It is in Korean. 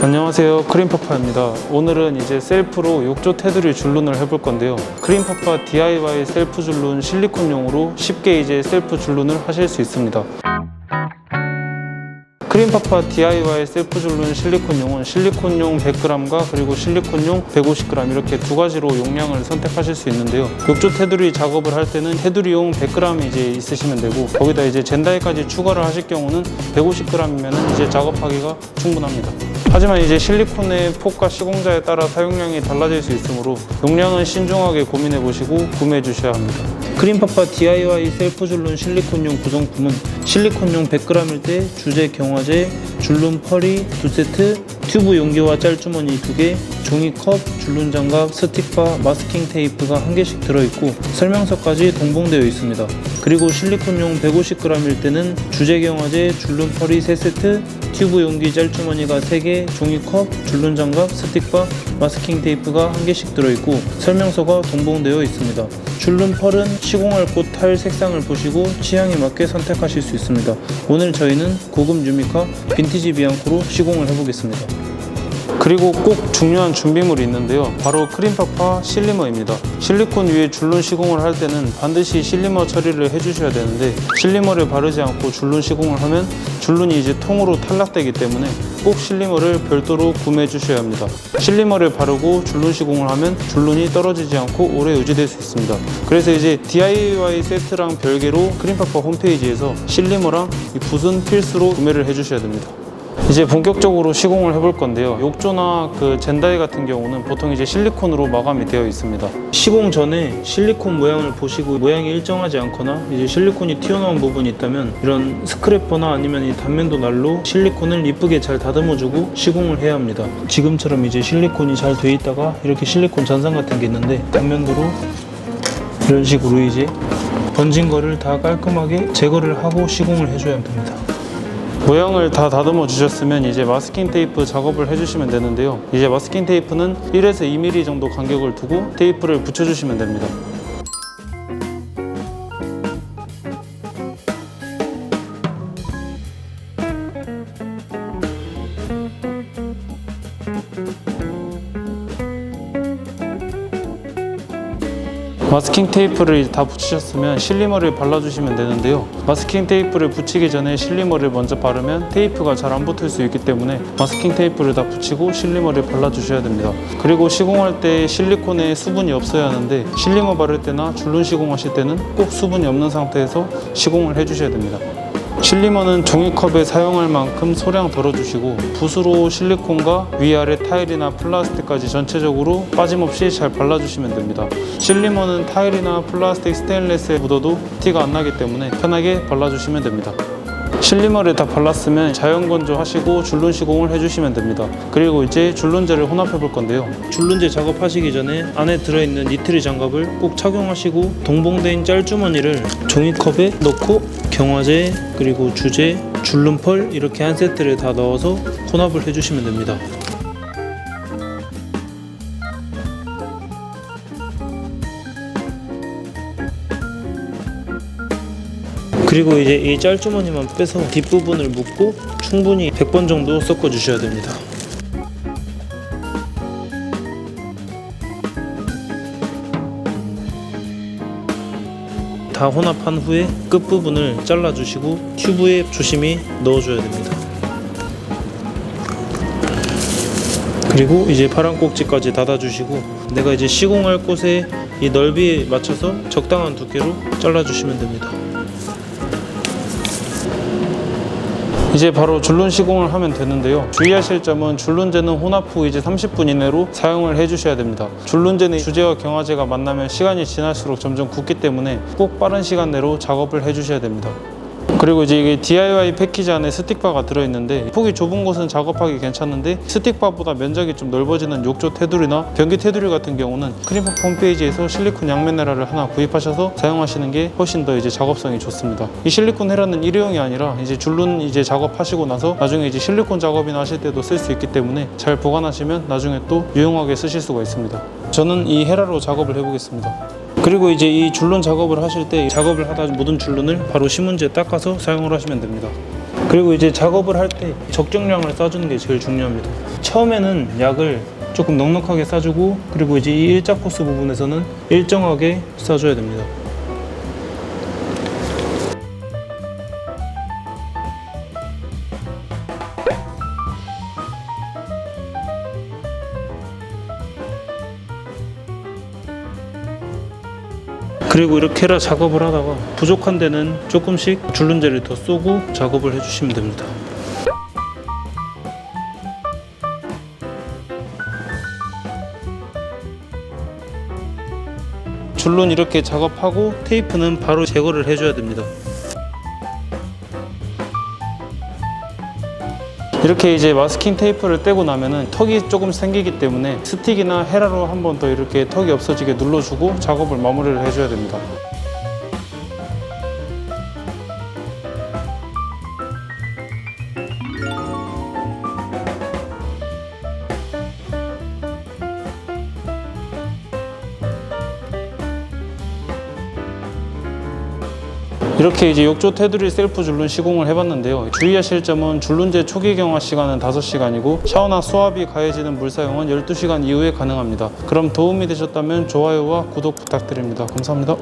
안녕하세요, 크림파파입니다. 오늘은 이제 셀프로 욕조 테두리 줄눈을 해볼 건데요. 크림파파 DIY 셀프 줄눈 실리콘용으로 쉽게 이제 셀프 줄눈을 하실 수 있습니다. 크림파파 DIY 셀프 줄눈 실리콘용은 실리콘용 100g과 그리고 실리콘용 150g 이렇게 두 가지로 용량을 선택하실 수 있는데요. 욕조 테두리 작업을 할 때는 테두리용 100g 이제 있으시면 되고, 거기다 이제 젠다이까지 추가를 하실 경우는 150g이면 이제 작업하기가 충분합니다. 하지만 이제 실리콘의 폭과 시공자에 따라 사용량이 달라질 수 있으므로 용량은 신중하게 고민해 보시고 구매해 주셔야 합니다. 크림파파 DIY 셀프 줄눈 실리콘용 구성품은 실리콘용 100g일 때 주제 경화제, 줄눈 펄이 2세트, 튜브 용기와 짤주머니 2개, 종이컵, 줄눈 장갑, 스틱바, 마스킹 테이프가 1개씩 들어있고 설명서까지 동봉되어 있습니다. 그리고 실리콘용 150g일 때는 주제 경화제, 줄눈 펄이 3세트, 튜브 용기 짤주머니가 3개, 종이컵, 줄눈 장갑, 스틱바, 마스킹 테이프가 1개씩 들어있고 설명서가 동봉되어 있습니다. 줄눈 펄은 시공할 곳 타일 색상을 보시고 취향에 맞게 선택하실 수 있습니다. 오늘 저희는 고급 유미카 빈티지 비앙코로 시공을 해보겠습니다. 그리고 꼭 중요한 준비물이 있는데요. 바로 크림파파 실리머입니다. 실리콘 위에 줄눈 시공을 할 때는 반드시 실리머 처리를 해주셔야 되는데, 실리머를 바르지 않고 줄눈 시공을 하면 줄눈이 이제 통으로 탈락되기 때문에 꼭 실리머를 별도로 구매해 주셔야 합니다. 실리머를 바르고 줄눈 시공을 하면 줄눈이 떨어지지 않고 오래 유지될 수 있습니다. 그래서 이제 DIY 세트랑 별개로 크림파파 홈페이지에서 실리머랑 이 붓은 필수로 구매를 해 주셔야 됩니다. 이제 본격적으로 시공을 해볼 건데요. 욕조나 젠다이 같은 경우는 보통 이제 실리콘으로 마감이 되어 있습니다. 시공 전에 실리콘 모양을 보시고 모양이 일정하지 않거나 이제 실리콘이 튀어나온 부분이 있다면 이런 스크래퍼나 아니면 이 단면도 날로 실리콘을 이쁘게 잘 다듬어주고 시공을 해야 합니다. 지금처럼 이제 실리콘이 잘 돼 있다가 이렇게 실리콘 잔상 같은 게 있는데 단면도로 이런 식으로 이제 번진 거를 다 깔끔하게 제거를 하고 시공을 해줘야 됩니다. 모양을 다 다듬어 주셨으면 이제 마스킹 테이프 작업을 해주시면 되는데요. 이제 마스킹 테이프는 1에서 2mm 정도 간격을 두고 테이프를 붙여주시면 됩니다. 마스킹 테이프를 다 붙이셨으면 실리머를 발라주시면 되는데요. 마스킹 테이프를 붙이기 전에 실리머를 먼저 바르면 테이프가 잘 안 붙을 수 있기 때문에 마스킹 테이프를 다 붙이고 실리머를 발라주셔야 됩니다. 그리고 시공할 때 실리콘에 수분이 없어야 하는데 실리머 바를 때나 줄눈 시공하실 때는 꼭 수분이 없는 상태에서 시공을 해주셔야 됩니다. 실리머는 종이컵에 사용할 만큼 소량 덜어주시고 붓으로 실리콘과 위아래 타일이나 플라스틱까지 전체적으로 빠짐없이 잘 발라주시면 됩니다. 실리머는 타일이나 플라스틱, 스테인리스에 묻어도 티가 안 나기 때문에 편하게 발라주시면 됩니다. 실리머를 다 발랐으면 자연건조 하시고 줄눈 시공을 해주시면 됩니다. 그리고 이제 줄눈제를 혼합해 볼 건데요. 줄눈제 작업하시기 전에 안에 들어있는 니트리 장갑을 꼭 착용하시고 동봉된 짤주머니를 종이컵에 넣고 경화제, 그리고 주제, 줄눈펄 이렇게 한 세트를 다 넣어서 혼합을 해주시면 됩니다. 그리고 이제 이 짤주머니만 빼서 뒷부분을 묶고 충분히 100번 정도 섞어 주셔야 됩니다. 다 혼합한 후에 끝부분을 잘라주시고 튜브에 조심히 넣어줘야 됩니다. 그리고 이제 파란 꼭지까지 닫아주시고 내가 이제 시공할 곳에 이 넓이에 맞춰서 적당한 두께로 잘라주시면 됩니다. 이제 바로 줄눈 시공을 하면 되는데요. 주의하실 점은 줄눈제는 혼합 후 이제 30분 이내로 사용을 해주셔야 됩니다. 줄눈제는 주제와 경화제가 만나면 시간이 지날수록 점점 굳기 때문에 꼭 빠른 시간 내로 작업을 해주셔야 됩니다. 그리고 이제 이게 DIY 패키지 안에 스틱바가 들어있는데 폭이 좁은 곳은 작업하기 괜찮은데 스틱바보다 면적이 좀 넓어지는 욕조 테두리나 변기 테두리 같은 경우는 크림파파 홈페이지에서 실리콘 양면 헤라를 하나 구입하셔서 사용하시는 게 훨씬 더 이제 작업성이 좋습니다. 이 실리콘 헤라는 일회용이 아니라 이제 줄눈 이제 작업하시고 나서 나중에 이제 실리콘 작업이나 하실 때도 쓸 수 있기 때문에 잘 보관하시면 나중에 또 유용하게 쓰실 수가 있습니다. 저는 이 헤라로 작업을 해보겠습니다. 그리고 이제 이 줄눈 작업을 하실 때 작업을 하다 묻은 줄눈을 바로 신문지에 닦아서 사용을 하시면 됩니다. 그리고 이제 작업을 할 때 적정량을 싸주는 게 제일 중요합니다. 처음에는 약을 조금 넉넉하게 싸주고, 그리고 이제 이 일자 코스 부분에서는 일정하게 싸줘야 됩니다. 그리고 이렇게 해라 작업을 하다가 부족한 데는 조금씩 줄눈제를 더 쏘고 작업을 해주시면 됩니다. 줄눈 이렇게 작업하고 테이프는 바로 제거를 해줘야 됩니다. 이렇게 이제 마스킹 테이프를 떼고 나면은 턱이 조금 생기기 때문에 스틱이나 헤라로 한 번 더 이렇게 턱이 없어지게 눌러주고 작업을 마무리를 해줘야 됩니다. 이렇게 이제 욕조 테두리 셀프 줄눈 시공을 해봤는데요. 주의하실 점은 줄눈제 초기 경화 시간은 5시간이고 샤워나 수압이 가해지는 물 사용은 12시간 이후에 가능합니다. 그럼 도움이 되셨다면 좋아요와 구독 부탁드립니다. 감사합니다.